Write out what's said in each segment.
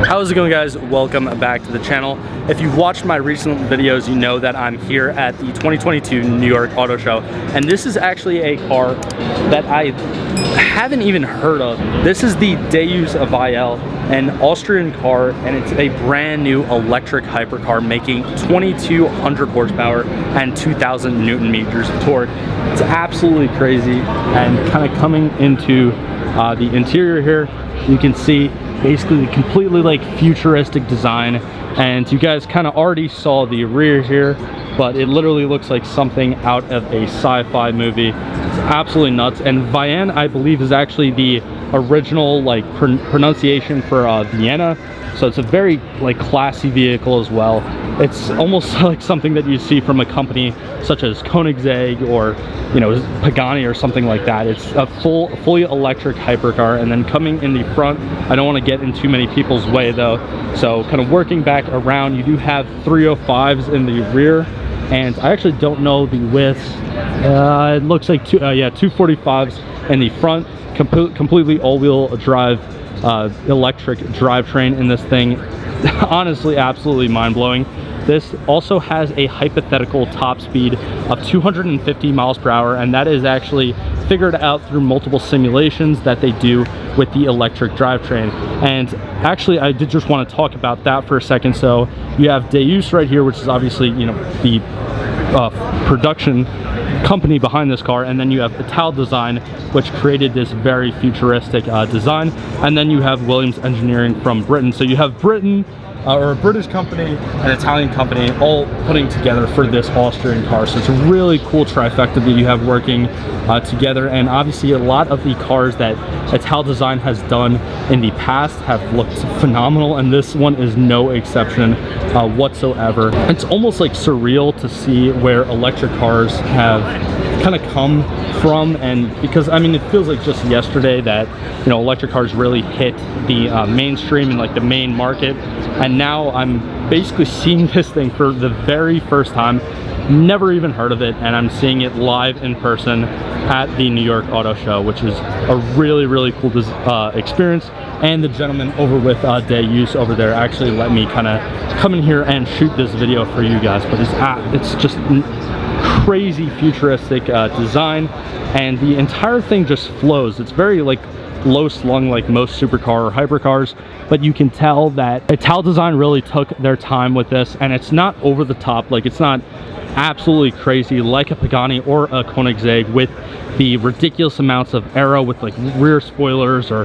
How's it going, guys? Welcome back to the channel. If you've watched my recent videos, you know that I'm here at the 2022 New York Auto Show, and this is actually a car that I haven't even heard of. This is the Deus Vayanne, an Austrian car, and it's a brand new electric hypercar making 2200 horsepower and 2000 Newton meters of torque. It's absolutely crazy. And kind of coming into the interior here, you can see basically completely like futuristic design, and you guys kind of already saw the rear here, but it literally looks like something out of a sci-fi movie. It's absolutely nuts. And Vayanne, I believe, is actually the original like pronunciation for Vienna, so it's a very like classy vehicle as well. It's almost like something that you see from a company such as Koenigsegg or, you know, Pagani or something like that. It's a fully electric hypercar. And then coming in the front, I don't want to get in too many people's way though, so kind of working back around, you do have 305s in the rear, and I actually don't know the width. It looks like 245s in the front. Completely all-wheel drive electric drivetrain in this thing. Honestly, absolutely mind-blowing. This also has a hypothetical top speed of 250 miles per hour, and that is actually figured out through multiple simulations that they do with the electric drivetrain. And actually, I did just want to talk about that for a second. So you have Deus right here, which is obviously, you know, the production company behind this car, and then you have Italdesign, which created this very futuristic design, and then you have Williams Engineering from Britain. So you have Britain, or a British company, an Italian company, all putting together for this Austrian car. So it's a really cool trifecta that you have working together. And obviously a lot of the cars that Italdesign has done in the past have looked phenomenal, and this one is no exception whatsoever. It's almost like surreal to see where electric cars have kind of come from, and because I mean, it feels like just yesterday that, you know, electric cars really hit the mainstream and like the main market, and now I'm basically seeing this thing for the very first time. Never even heard of it, and I'm seeing it live in person at the New York Auto Show, which is a really cool experience. And the gentleman over with Deus over there actually let me kind of come in here and shoot this video for you guys. But it's just crazy futuristic design, and the entire thing just flows. It's very like low slung like most supercar or hypercars, but you can tell that Italdesign really took their time with this, and it's not over the top. Like, it's not absolutely crazy like a Pagani or a Koenigsegg with the ridiculous amounts of aero with like rear spoilers or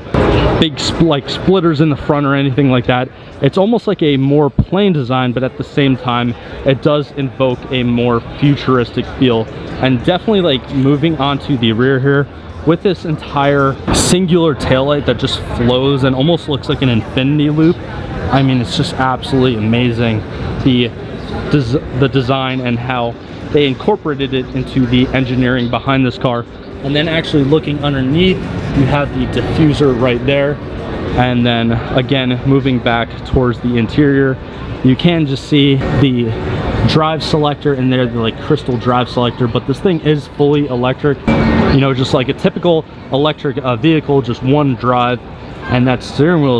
big like splitters in the front or anything like that. It's almost like a more plain design, but at the same time it does invoke a more futuristic feel. And definitely like moving onto the rear here with this entire singular taillight that just flows and almost looks like an infinity loop. I mean, it's just absolutely amazing, the design and how they incorporated it into the engineering behind this car. And then actually looking underneath, you have the diffuser right there. And then again, moving back towards the interior, you can just see the drive selector in there, the like crystal drive selector. But this thing is fully electric, you know, just like a typical electric vehicle, just one drive. And that steering wheel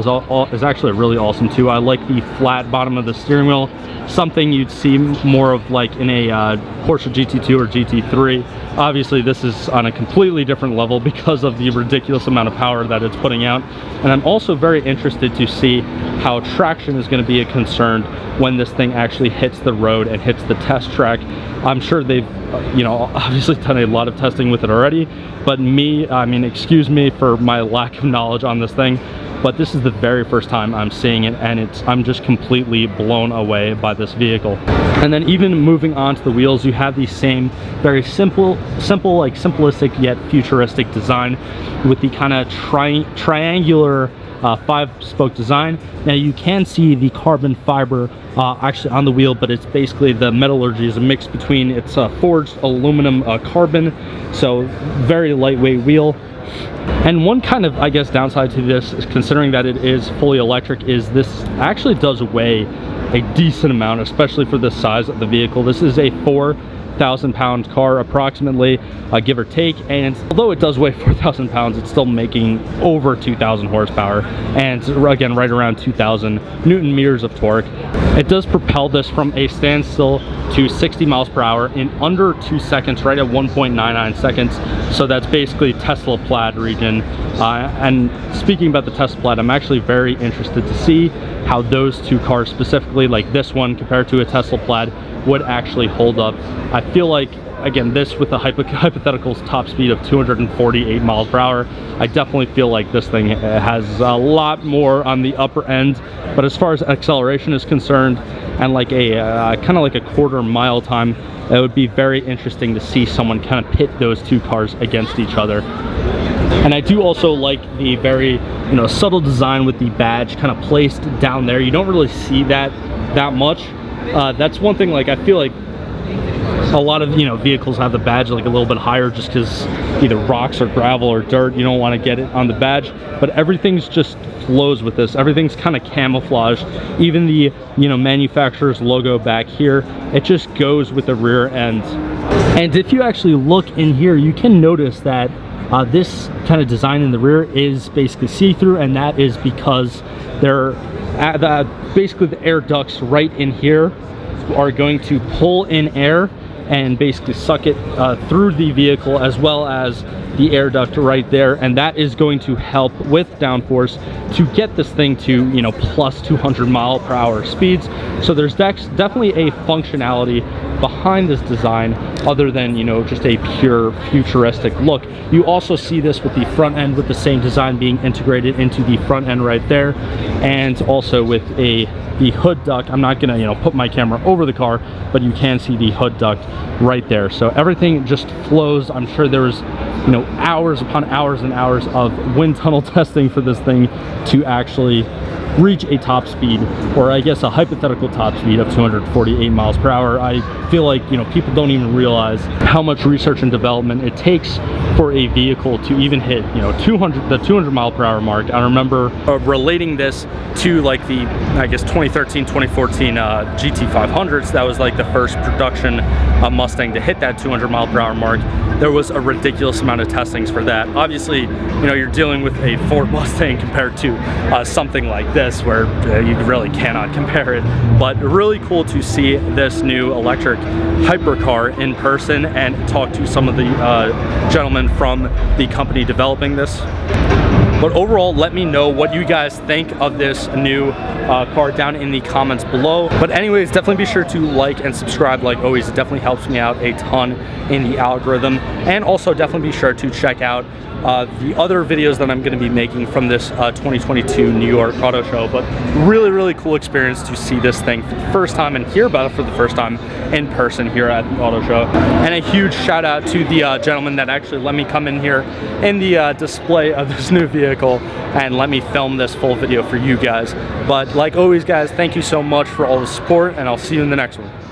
is actually really awesome too. I like the flat bottom of the steering wheel, something you'd see more of like in a Porsche GT2 or GT3. Obviously this is on a completely different level because of the ridiculous amount of power that it's putting out. And I'm also very interested to see how traction is going to be a concern when this thing actually hits the road and hits the test track. I'm sure they've, you know, obviously done a lot of testing with it already, but I mean, excuse me for my lack of knowledge on this thing, but this is the very first time I'm seeing it, and I'm just completely blown away by this vehicle. And then even moving on to the wheels, you have the same very simple like simplistic yet futuristic design with the kind of triangular 5-spoke design. Now you can see the carbon fiber actually on the wheel, but it's basically the metallurgy is a mix between it's forged aluminum carbon, so very lightweight wheel. And one kind of, I guess, downside to this, is considering that it is fully electric, is this actually does weigh a decent amount, especially for the size of the vehicle. This is a 4,000 pound car approximately, give or take. And although it does weigh 4,000 pounds, it's still making over 2,000 horsepower, and again right around 2,000 Newton meters of torque. It does propel this from a standstill to 60 miles per hour in under 2 seconds, right at 1.99 seconds. So that's basically Tesla Plaid region. And speaking about the Tesla Plaid, I'm actually very interested to see how those two cars, specifically like this one compared to a Tesla Plaid, would actually hold up. I feel like, again, this with the hypothetical top speed of 248 miles per hour, I definitely feel like this thing has a lot more on the upper end. But as far as acceleration is concerned, and like a kind of like a quarter mile time, it would be very interesting to see someone kind of pit those two cars against each other. And I do also like the very, you know, subtle design with the badge kind of placed down there. You don't really see that much. That's one thing, like I feel like a lot of, you know, vehicles have the badge like a little bit higher just because either rocks or gravel or dirt, you don't want to get it on the badge. But everything's just flows with this. Everything's kind of camouflaged. Even the, you know, manufacturer's logo back here, it just goes with the rear end. And if you actually look in here, you can notice that this kind of design in the rear is basically see-through, and that is because they're basically the air ducts right in here are going to pull in air and basically suck it through the vehicle, as well as the air duct right there, and that is going to help with downforce to get this thing to, you know, plus 200 mile per hour speeds. So there's definitely a functionality behind this design other than, you know, just a pure futuristic look. You also see this with the front end, with the same design being integrated into the front end right there, and also with the hood duct. I'm not gonna, you know, put my camera over the car, but you can see the hood duct right there. So everything just flows. I'm sure there was, you know, hours upon hours and hours of wind tunnel testing for this thing to actually reach a top speed, or I guess a hypothetical top speed of 248 miles per hour. I feel like, you know, people don't even realize how much research and development it takes for a vehicle to even hit, you know, the 200 mile per hour mark. I remember relating this to like the, I guess, 2013, 2014 GT500s. That was like the first production Mustang to hit that 200 mile per hour mark. There was a ridiculous amount of testings for that. Obviously, you know, you're dealing with a Ford Mustang compared to something like this, where you really cannot compare it. But really cool to see this new electric hypercar in person and talk to some of the gentlemen from the company developing this. But overall, let me know what you guys think of this new car down in the comments below. But anyways, definitely be sure to like and subscribe. Like always, it definitely helps me out a ton in the algorithm. And also definitely be sure to check out the other videos that I'm going to be making from this 2022 New York Auto Show. But really cool experience to see this thing for the first time and hear about it for the first time in person here at the auto show. And a huge shout out to the gentleman that actually let me come in here in the display of this new vehicle and let me film this full video for you guys. But like always, guys, thank you so much for all the support, and I'll see you in the next one.